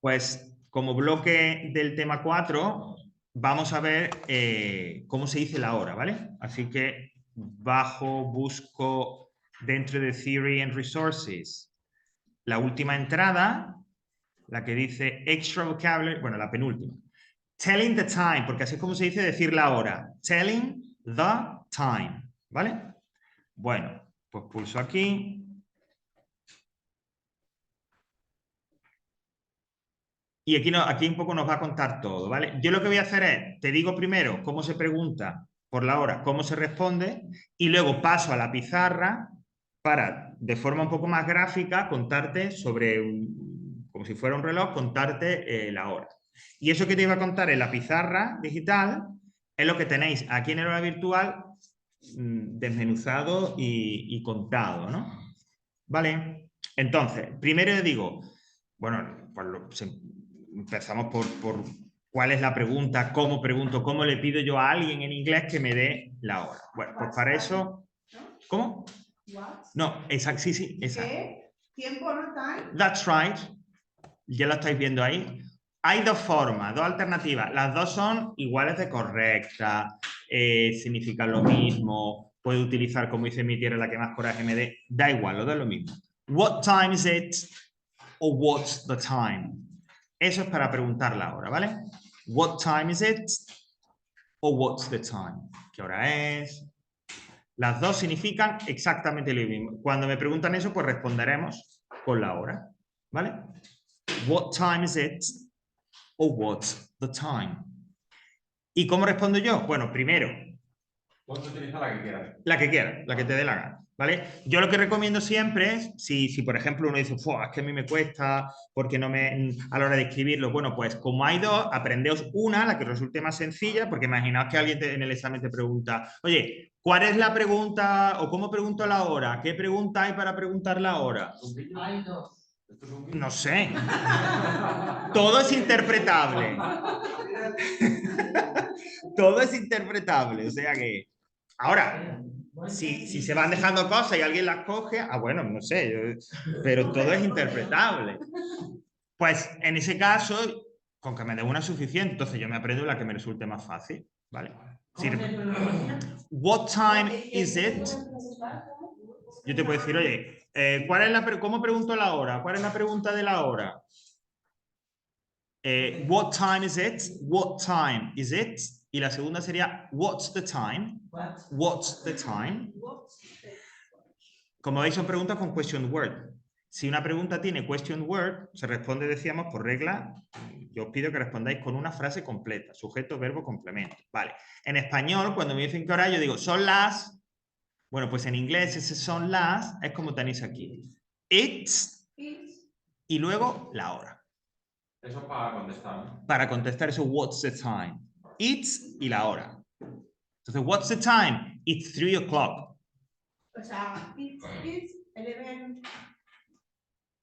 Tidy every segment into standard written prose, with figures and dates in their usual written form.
Pues como bloque del tema 4, vamos a ver cómo se dice la hora, ¿vale? Así que busco dentro de Theory and Resources la última entrada, la que dice Extra Vocabulary, bueno, la penúltima. Telling the time, porque así es como se dice decir la hora. Telling the time, ¿vale? Bueno, pues pulso aquí. Y aquí un poco nos va a contar todo, ¿vale? Yo lo que voy a hacer es, te digo primero cómo se pregunta por la hora, cómo se responde, y luego paso a la pizarra para, de forma un poco más gráfica, contarte como si fuera un reloj, contarte la hora. Y eso que te iba a contar en la pizarra digital es lo que tenéis aquí en el hora virtual desmenuzado y contado, ¿no? ¿Vale? Entonces, primero digo, bueno, pues empezamos por cuál es la pregunta, cómo pregunto, cómo le pido yo a alguien en inglés que me dé la hora. Bueno, pues para eso... ¿Cómo? No, exacto, sí, exacto. ¿Qué? ¿Tiempo, no time? That's right. Ya lo estáis viendo ahí. Hay dos formas, dos alternativas. Las dos son iguales de correctas, significan lo mismo. Puedo utilizar, como dice mi tierra, la que más coraje me dé. Da igual, lo da lo mismo. What time is it? O what's the time? Eso es para preguntar la hora, ¿vale? What time is it? O what's the time? ¿Qué hora es? Las dos significan exactamente lo mismo. Cuando me preguntan eso, pues responderemos con la hora, ¿vale? What time is it? O what's the time? ¿Y cómo respondo yo? Bueno, primero... Puedes utilizar la que quieras. La que quieras, la que te dé la gana, ¿vale? Yo lo que recomiendo siempre es, si por ejemplo uno dice, es que a mí me cuesta, porque no me... a la hora de escribirlo, bueno, pues como hay dos, aprendeos una, la que resulte más sencilla, porque imaginaos que alguien en el examen te pregunta, oye, ¿cuál es la pregunta o cómo pregunto la hora? ¿Qué pregunta hay para preguntar la hora? Hay dos. No sé. Todo es interpretable. Todo es interpretable, o sea que... Ahora, si se van dejando cosas y alguien las coge, bueno, no sé, pero todo es interpretable. Pues en ese caso, con que me dé una suficiente, entonces yo me aprendo la que me resulte más fácil, ¿vale? What time is it? Yo te puedo decir, oye, ¿cómo pregunto la hora? ¿Cuál es la pregunta de la hora? What time is it? What time is it? Y la segunda sería, what's the time? What's the time? Como veis, son preguntas con question word. Si una pregunta tiene question word, se responde, decíamos, por regla, yo os pido que respondáis con una frase completa, sujeto, verbo, complemento. Vale. En español, cuando me dicen qué hora, yo digo, son las... Bueno, pues en inglés ese son las, es como tenéis aquí. It's y luego la hora. Eso para contestar, ¿no? Para contestar eso, what's the time? It's y la hora. Entonces, what's the time? It's 3 o'clock. O sea, it's 11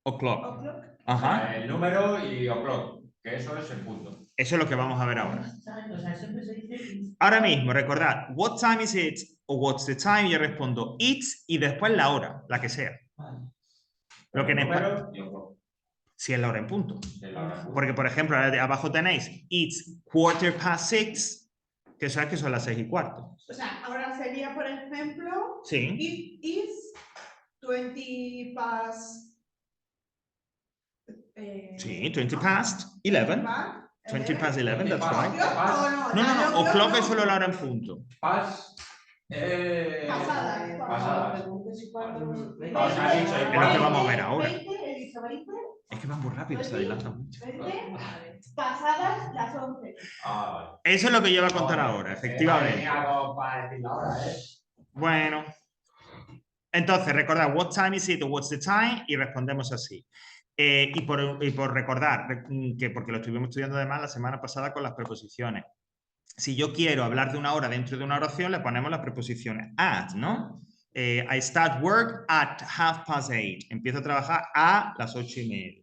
O'clock. o'clock. Ajá. El número y o'clock, que eso es el punto. Eso es lo que vamos a ver ahora. Ahora mismo, recordad, what time is it o what's the time, yo respondo it's y después la hora, la que sea. Lo que en español, si es la hora en punto. Porque, por ejemplo, abajo tenéis it's 6:15, que sabes que son las 6:15. O sea, ahora sería, por ejemplo, Sí. it is 20 past... Sí, 20 past 11. 20 past 11, that's right. No, o'clock es solo la hora en punto. Pasadas. Pasadas. Es lo que vamos a ver ahora. 20, he dicho 20. Es que van muy rápido, se adelantan mucho. 20, pasadas las 11. Eso es lo que yo voy a contar ahora, efectivamente. Bueno. Entonces, recordad, what time is it o what's the time, y respondemos así. Y por recordar, que porque lo estuvimos estudiando además la semana pasada con las preposiciones. Si yo quiero hablar de una hora dentro de una oración, le ponemos las preposiciones at, ¿no? I start work at 8:30. Empiezo a trabajar a las 8:30.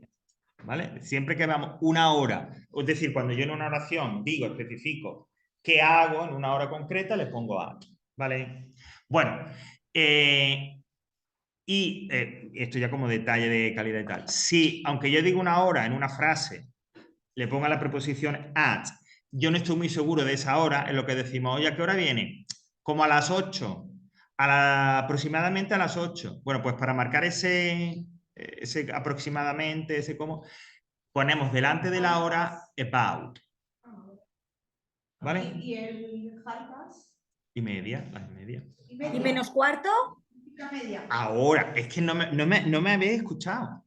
¿Vale? Siempre que veamos una hora, es decir, cuando yo en una oración digo, especifico qué hago en una hora concreta, le pongo at. ¿Vale? Bueno, y esto ya como detalle de calidad y tal. Si, aunque yo diga una hora en una frase, le ponga la preposición at. Yo no estoy muy seguro de esa hora, en lo que decimos, oye, ¿a qué hora viene? Como a las 8, aproximadamente a las 8. Bueno, pues para marcar ese aproximadamente, ese cómo, ponemos delante de la hora about. ¿Vale? ¿Y el half-past? Y media, las y media. ¿Y menos cuarto? Media. Ahora, es que no me habéis escuchado.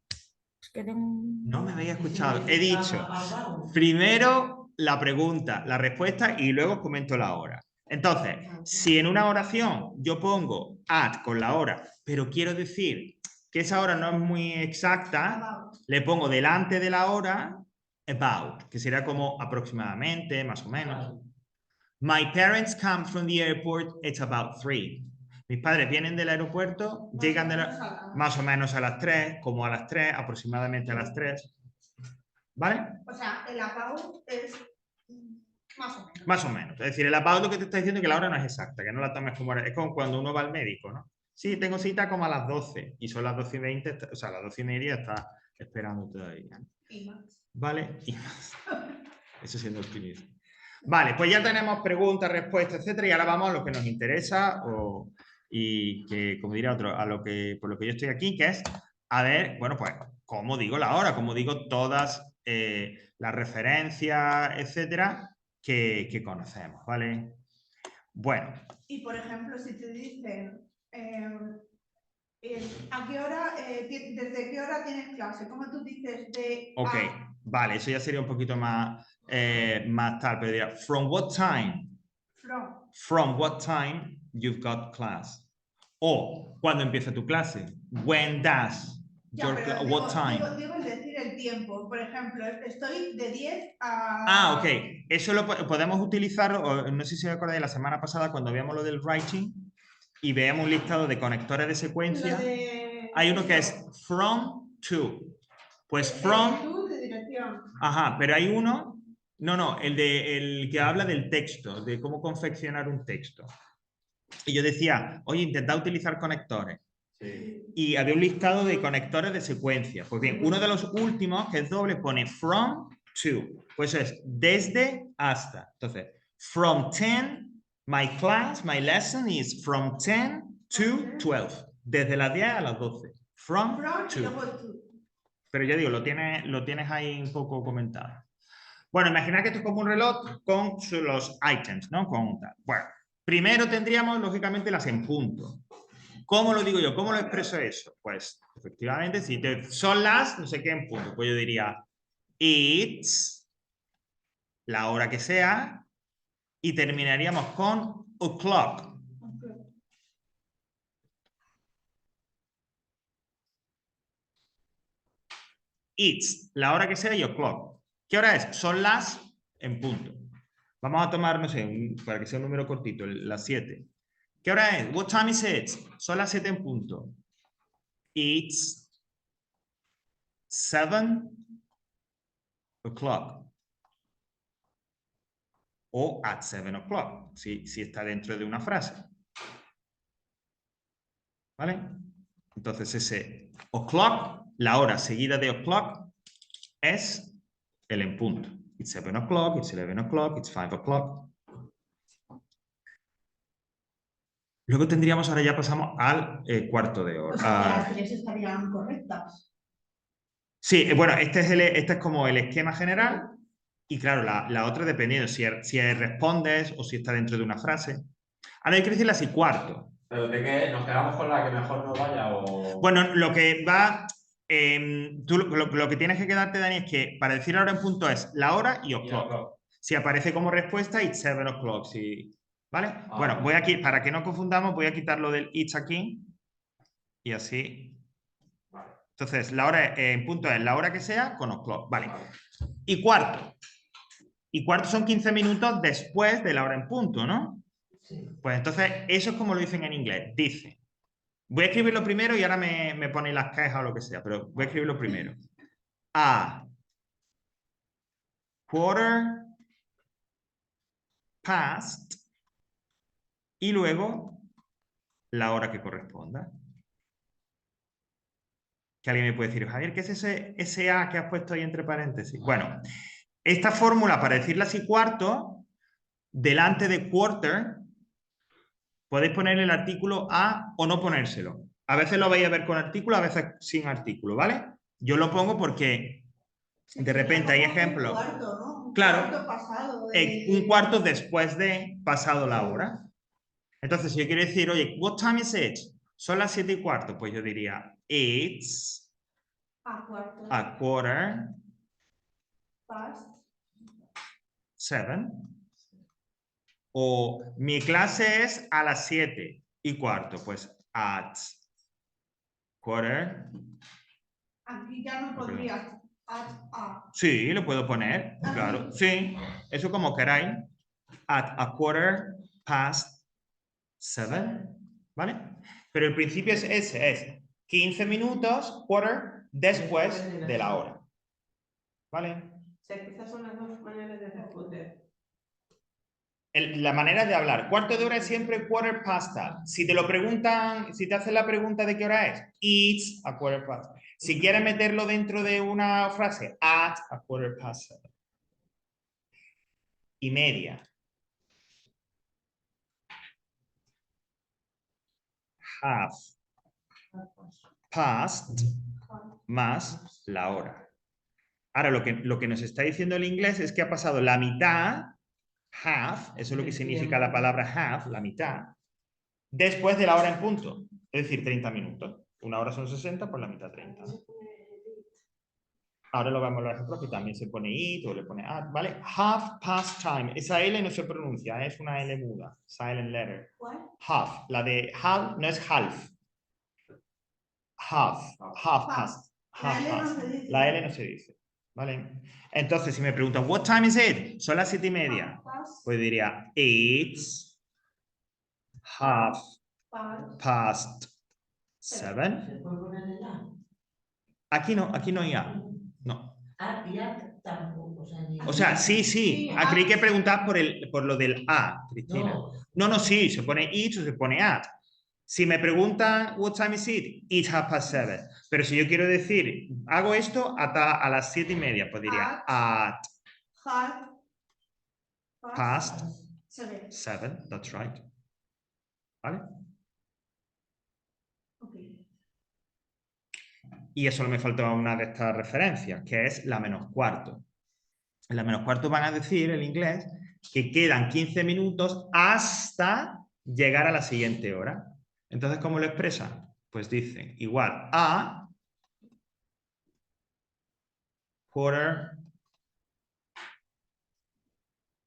Es que tengo... No me habéis escuchado. He dicho primero la pregunta, la respuesta y luego os comento la hora. Entonces, si en una oración yo pongo at con la hora, pero quiero decir que esa hora no es muy exacta, le pongo delante de la hora about, que sería como aproximadamente, más o menos. My parents come from the airport, it's about 3. Mis padres vienen del aeropuerto, llegan más o menos a las 3, como a las 3, aproximadamente a las 3. ¿Vale? O sea, el about es más o menos. Más o menos. Es decir, el about lo que te está diciendo es que la hora no es exacta, que no la tomes como... Es como cuando uno va al médico, ¿no? Sí, tengo cita como a las 12 y son las 12:20, o sea, las 12:30 está esperando todavía. Y más. ¿Vale? Y más. Eso siendo optimista. Vale, pues ya tenemos preguntas, respuestas, etcétera, y ahora vamos a lo que nos interesa y que, como diría otro, a lo que, por lo que yo estoy aquí, que es a ver, bueno, pues, cómo digo la hora, cómo digo todas las referencias, etcétera, que conocemos, ¿vale? Bueno. Y por ejemplo, si te dicen ¿a qué hora, desde qué hora tienes clase? ¿Cómo tú dices de Ok, vale, eso ya sería un poquito más tal, pero diría, from what time? From what time you've got class? O, ¿cuándo empieza tu clase? When does your class? What time? Digo el decir el tiempo. Por ejemplo, estoy de 10 a... ok. Eso lo podemos utilizar, no sé si os acordáis la semana pasada cuando veíamos lo del writing y veíamos un listado de conectores de secuencia. Hay uno que es from to. Pues from... de dirección. Ajá, pero hay uno... No, el que habla del texto, de cómo confeccionar un texto. Y yo decía, oye, intentad utilizar conectores. Sí. Y había un listado de conectores de secuencia. Pues bien, uno de los últimos, que es doble, pone from to. Pues es desde hasta. Entonces, from 10, my class, my lesson is from 10 to 12. Desde las 10 a las 12. From to. Pero ya digo, lo tienes ahí un poco comentado. Bueno, imaginad que esto es como un reloj con los items, ¿no? Bueno, primero tendríamos, lógicamente, las en punto. ¿Cómo lo digo yo? ¿Cómo lo expreso eso? Pues, efectivamente, si son las, no sé qué en punto, pues yo diría it's, la hora que sea, y terminaríamos con o'clock. It's, la hora que sea y o'clock. ¿Qué hora es? Son las en punto. Vamos a tomar, no sé, para que sea un número cortito, las 7. ¿Qué hora es? What time is it? Son las 7 en punto. It's 7 o'clock. O at 7 o'clock, si está dentro de una frase. ¿Vale? Entonces ese o'clock, la hora seguida de o'clock, es el en punto. It's 7 o'clock, it's 11 o'clock, it's 5 o'clock. Luego tendríamos, ahora ya pasamos al cuarto de hora. O sea, las 3 estarían correctas. Sí, bueno, este es como el esquema general. Y claro, la otra dependiendo si respondes o si está dentro de una frase. Ahora hay que decirle así cuarto. ¿Pero de qué? ¿Nos quedamos con la que mejor nos vaya o...? Bueno, lo que va... tú lo que tienes que quedarte, Dani, es que para decir ahora en punto es la hora y o'clock. Si aparece como respuesta, it's 7 o'clock. Sí. ¿Vale? Bueno, voy aquí, para que no confundamos, voy a quitar lo del it's aquí. Y así. Entonces, la hora en punto es la hora que sea con o'clock. Vale. Y cuarto. Y cuarto son 15 minutos después de la hora en punto, ¿no? Sí. Pues entonces, eso es como lo dicen en inglés. Dice. Voy a escribirlo primero y ahora me ponéis las quejas o lo que sea, pero voy a escribirlo primero. A quarter past y luego la hora que corresponda. Que alguien me puede decir, Javier, ¿qué es ese A que has puesto ahí entre paréntesis? Bueno, Esta fórmula, para decirla así cuarto, delante de quarter, podéis poner el artículo a o no ponérselo. A veces lo vais a ver con artículo, a veces sin artículo, ¿vale? Yo lo pongo porque de repente hay ejemplos. Un cuarto, ¿no? Un Claro, cuarto pasado un cuarto después de pasado la hora. Entonces, si yo quiero decir, oye, what time is it? Son las 7:15. Pues yo diría, it's a cuarto. a quarter Past. 7. O mi clase es a las 7:15. Pues at quarter. Aquí ya no pondrías at a. Sí, lo puedo poner, claro. Sí, eso como queráis. At a quarter past 7, ¿vale? Pero el principio es ese, es 15 minutos, quarter, después de la hora. ¿Vale? O sea, que estas son las dos maneras de responder. La manera de hablar. Cuarto de hora es siempre quarter past that. Si te lo preguntan, si te hacen la pregunta de qué hora es, it's a quarter past. Si quieres meterlo dentro de una frase, at a quarter past 7. Y media. Half past más la hora. Ahora, lo que nos está diciendo el inglés es que ha pasado la mitad, half, eso es lo que significa la palabra half, la mitad, después de la hora en punto, es decir, 30 minutos. Una hora son 60, pues la mitad 30. Ahora lo vemos en los ejemplos que también se pone it o le pone at, ¿vale? Half past time. Esa L no se pronuncia, es una L muda, silent letter. ¿Cuál? Half. La de half no es half. Half past. Half past. La L no se dice. ¿Vale? Entonces, si me preguntan, what time is it? Son las 7:30. Pues diría, it's half past 7. ¿Se puede poner el A? Aquí no hay A. No. A y A tampoco. O sea, sí. Creí que preguntar por lo del A, Cristina. No, sí, se pone it o se pone at. Si me preguntan, what time is it? It's half past 7. Pero si yo quiero decir, hago esto hasta a las 7:30, pues diría at Half past 7. 7. That's right. ¿Vale? Okay. Y eso me faltó una de estas referencias, que es la menos cuarto. En la menos cuarto van a decir, en inglés, que quedan 15 minutos hasta llegar a la siguiente hora. Entonces, ¿cómo lo expresan? Pues dicen igual a quarter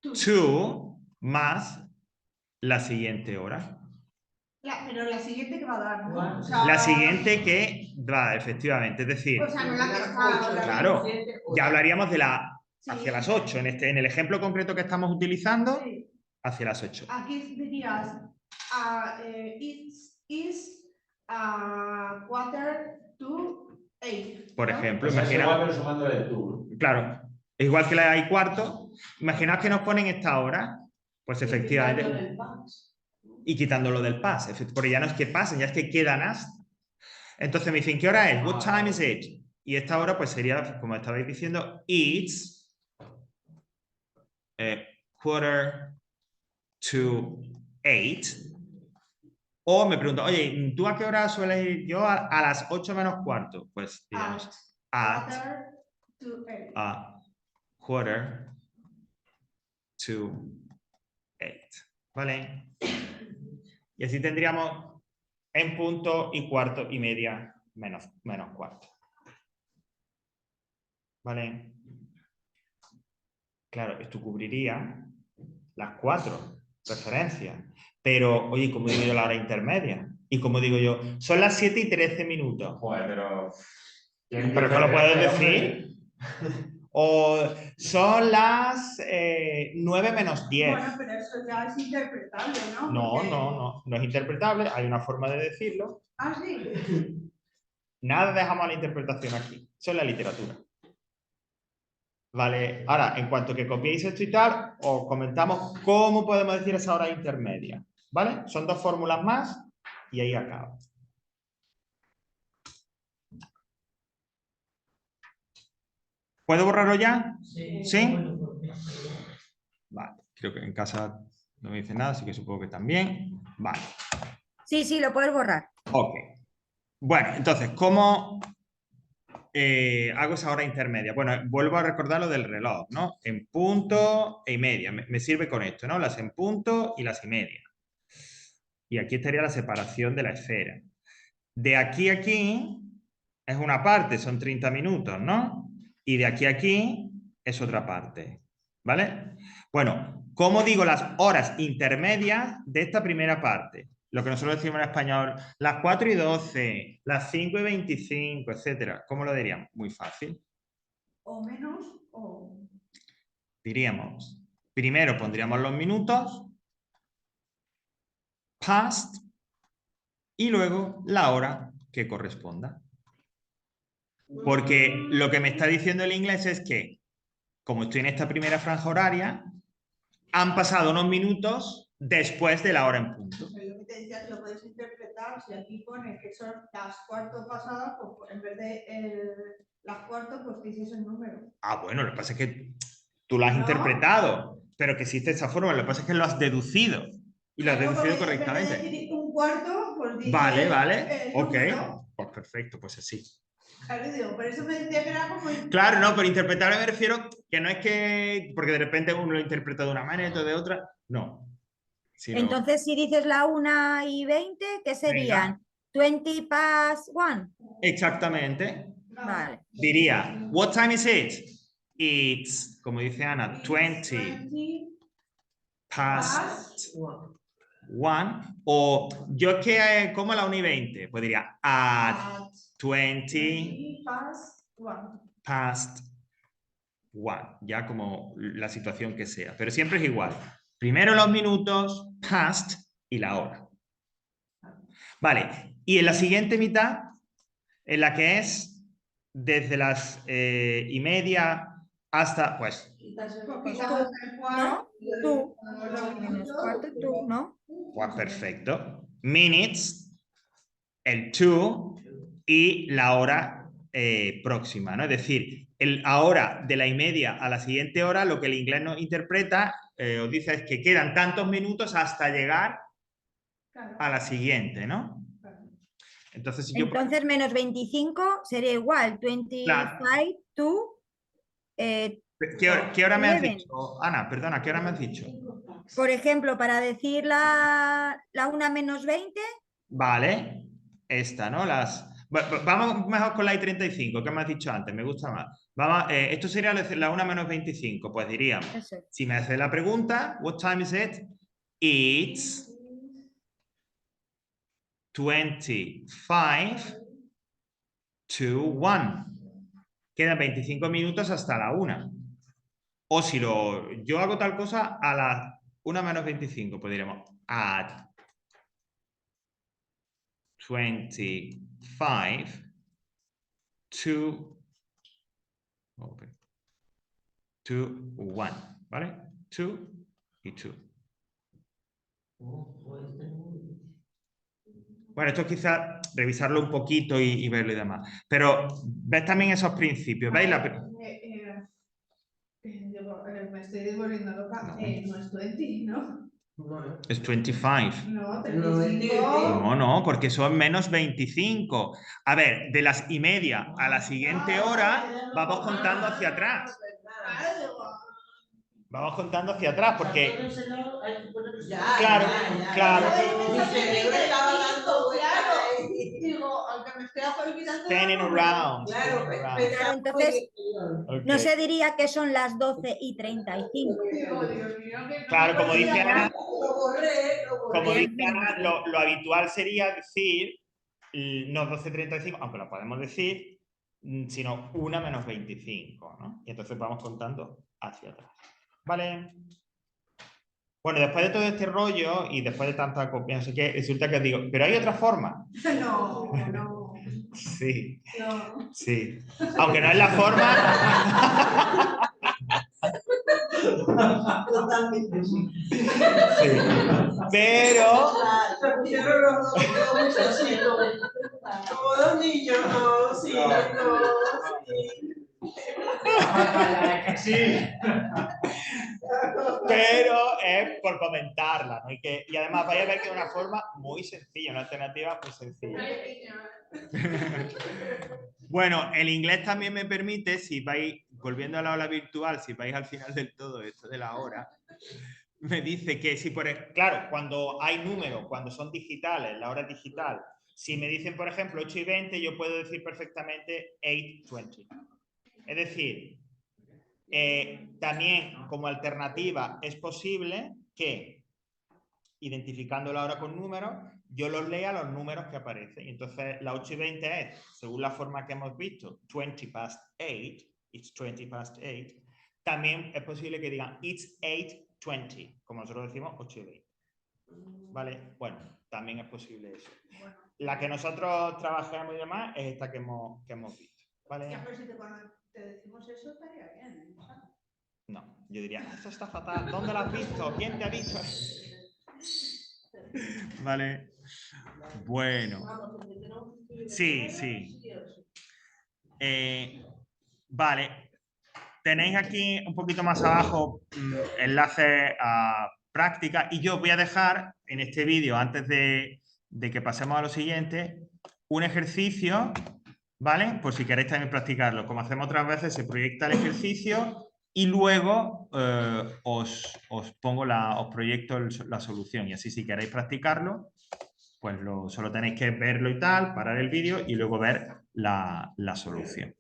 to más la siguiente hora. Pero la siguiente que va a dar, ¿no? Igual. O sea, La siguiente que va, efectivamente. Es decir, o sea, no la que está ahora. claro, ya hablaríamos de la Sí. hacia las 8. En el ejemplo concreto que estamos utilizando, Sí. hacia las 8. Aquí dirías, is quarter to 8. Por ¿no? ejemplo, Pues es imagina. igual, pero sumándole el tú. Claro, es igual que la hay cuarto. Imaginad que nos ponen esta hora, pues efectivamente. Y quitándolo del pass, porque ya no es que pasen, ya es que quedan hasta. Entonces me dicen, ¿qué hora es? What time is it? Y esta hora pues sería, como estabais diciendo, it's quarter to 8. O me pregunto, oye, ¿tú a qué hora sueles ir? Yo a las 8 menos cuarto. Pues digamos, at a quarter to 8. ¿Vale? Y así tendríamos en punto y cuarto y media menos cuarto. ¿Vale? Claro, esto cubriría las 4 referencias. Pero, oye, ¿cómo digo yo la hora intermedia? Y como digo yo, son las 7:13 minutos. Joder, pero... ¿Pero qué lo puedes decir? O son las 9 menos 10. Bueno, pero eso ya es interpretable, ¿no? No es interpretable, hay una forma de decirlo. Ah, sí. Nada dejamos a la interpretación aquí, eso es la literatura. Vale, ahora, en cuanto que copiéis esto y tal, os comentamos cómo podemos decir esa hora intermedia. ¿Vale? Son 2 fórmulas más y ahí acaba. ¿Puedo borrarlo ya? Sí. ¿Sí? Bueno, porque- Vale, creo que en casa no me dice nada, así que supongo que también. Vale, Sí, sí, lo puedes borrar. ok. Bueno, entonces, ¿cómo hago esa hora intermedia? Bueno, vuelvo a recordar lo del reloj, ¿no? En punto y media. Me sirve con esto, ¿no? Las en punto y las y media. Y aquí estaría la separación de la esfera. De aquí a aquí es una parte, son 30 minutos, ¿no? Y de aquí a aquí es otra parte, ¿vale? Bueno, ¿cómo digo las horas intermedias de esta primera parte? Lo que nosotros decimos en español, las 4 y 12, las 5 y 25, etcétera. ¿Cómo lo diríamos? Muy fácil. O menos o... Diríamos, primero pondríamos los minutos, past, y luego la hora que corresponda. Porque lo que me está diciendo el inglés es que, como estoy en esta primera franja horaria, han pasado unos minutos después de la hora en punto. Pero lo que te decía, lo puedes interpretar, si aquí pone que son las cuarto pasadas, pues en vez de las cuarto, pues dices el número. Ah, bueno, lo que pasa es que tú lo has No. interpretado, pero que existe esa forma, lo que pasa es que lo has deducido. Y lo has Claro, deducido porque en vez de correctamente. decir un cuarto, pues dices Vale, vale, el ok. número. Pues perfecto, pues así. Claro, digo, por eso me decía que era como... Claro, no, pero interpretar me refiero que no es que, porque de repente uno lo interpreta de una manera y otro de otra, no. Sino, Entonces, si dices la 1:20, ¿qué serían? 20 past 1. exactamente. Vale. Diría, what time is it? It's, como dice Ana, 20 past 1. O yo que como a la 1:20, pues diría at 20 past 1. Ya como la situación que sea. Pero siempre es igual. Primero los minutos, past y la hora. Vale. Y en la siguiente mitad, en la que es desde las y media hasta, pues, ¿No? Tú. Menos cuarto, tú, ¿no? pues perfecto. Minutes, el to y la hora próxima, ¿no? Es decir, el ahora de la y media a la siguiente hora, lo que el inglés nos interpreta, os dice es que quedan tantos minutos hasta llegar a la siguiente, ¿no? Entonces, si yo... Entonces, menos 25 sería igual. 25 Claro. to ¿Qué hora me has 11. dicho? Ana, perdona, ¿qué hora me has dicho? Por ejemplo, para decir la 1:20, Vale, esta, ¿no? Vamos mejor con la I-35, que me has dicho antes, me gusta más. Vamos, esto sería la 1:25, pues diríamos, eso. si me hace la pregunta, what time is it? It's 25 to 1. Quedan 25 minutos hasta la 1. O si yo hago tal cosa a las 1:25, pues diremos at 25 to 1, ¿vale? 2 y 2. Bueno, esto quizás revisarlo un poquito y verlo y demás. Pero ves también esos principios, ¿veis? Me estoy volviendo loca. No. No es 20, ¿no? Es 25. No, 35. No, porque son menos 25. A ver, de las y media a la siguiente hora vamos contando hacia atrás. Vamos contando hacia atrás porque... Claro. Mi cerebro estaba dando vueltas. Digo, aunque me estoy olvidando. Turning around. Claro, Claro, entonces Ok. no se diría que son las 12:35. Digo, Dios mío, que no Claro, me como dice podía- Ana, Lo borré. como dice Ana, lo habitual sería decir no 12:35, aunque lo podemos decir, sino 1:25, ¿no? Y entonces vamos contando hacia atrás. ¿Vale? Bueno, después de todo este rollo y después de tanta copia, no sé qué, resulta que os digo, pero hay otra forma. No. Sí, No. sí. Aunque no es la forma. Totalmente sí. Sí. Pero. Se pusieron los dos muchachitos. Como dos niños, no, sí, no, sí. Es que sí. Pero es por comentarla, ¿no? Y además vais a ver que es una forma muy sencilla, una alternativa muy sencilla. Bueno, el inglés también me permite, si vais, volviendo a la aula virtual, si vais al final del todo esto de la hora, me dice que si claro, cuando hay números, cuando son digitales, la hora es digital, si me dicen, por ejemplo, 8:20, yo puedo decir perfectamente 8:20. Es decir, también como alternativa es posible que, identificando la hora con números, yo los lea los números que aparecen. Entonces, la 8:20 es, según la forma que hemos visto, 20 past 8, it's 20 past 8. También es posible que digan, it's 8:20, como nosotros decimos, 8:20. ¿Vale? Bueno, también es posible eso. La que nosotros trabajamos y demás es esta que hemos visto. ¿Vale? Ya, pero si cuando te decimos eso estaría bien, ¿no? No, yo diría, esto está fatal. ¿Dónde lo has visto? ¿Quién te ha dicho? Vale. Bueno. Sí, sí. Vale. Tenéis aquí un poquito más abajo enlaces a práctica y yo voy a dejar en este vídeo, antes de que pasemos a lo siguiente, un ejercicio, ¿vale? Por si queréis también practicarlo. Como hacemos otras veces, se proyecta el ejercicio y luego os proyecto la solución. Y así, si queréis practicarlo, pues solo tenéis que verlo y tal, parar el vídeo y luego ver la solución.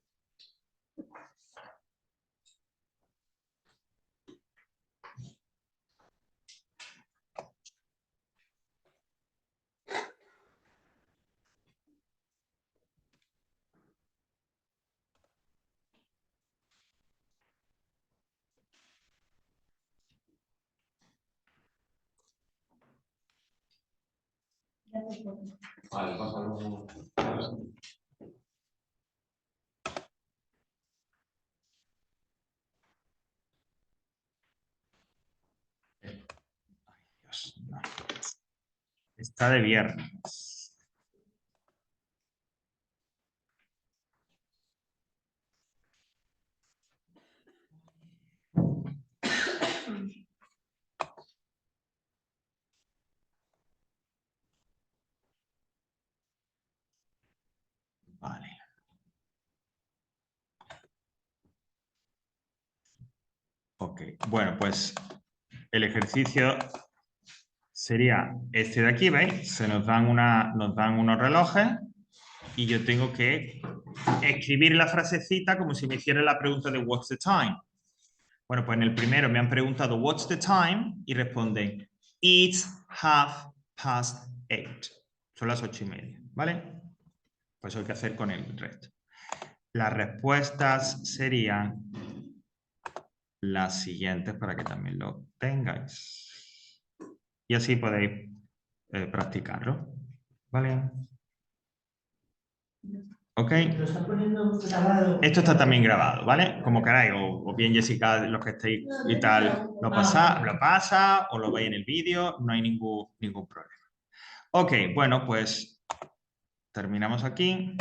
Vale, pásalo. Dios, no. Está de viernes. Vale. Ok, bueno, pues el ejercicio sería este de aquí, ¿veis? Se nos dan unos relojes y yo tengo que escribir la frasecita como si me hiciera la pregunta de what's the time. Bueno, pues en el primero me han preguntado what's the time y responden it's 8:30. Son las 8:30, ¿vale? Pues eso hay que hacer con el resto. Las respuestas serían las siguientes para que también lo tengáis. Y así podéis practicarlo. ¿Vale? ¿Ok? Esto está también grabado, ¿vale? Como queráis, o bien Jessica, los que estéis y tal, lo pasa o lo veis en el vídeo, no hay ningún problema. Ok, bueno, pues terminamos aquí.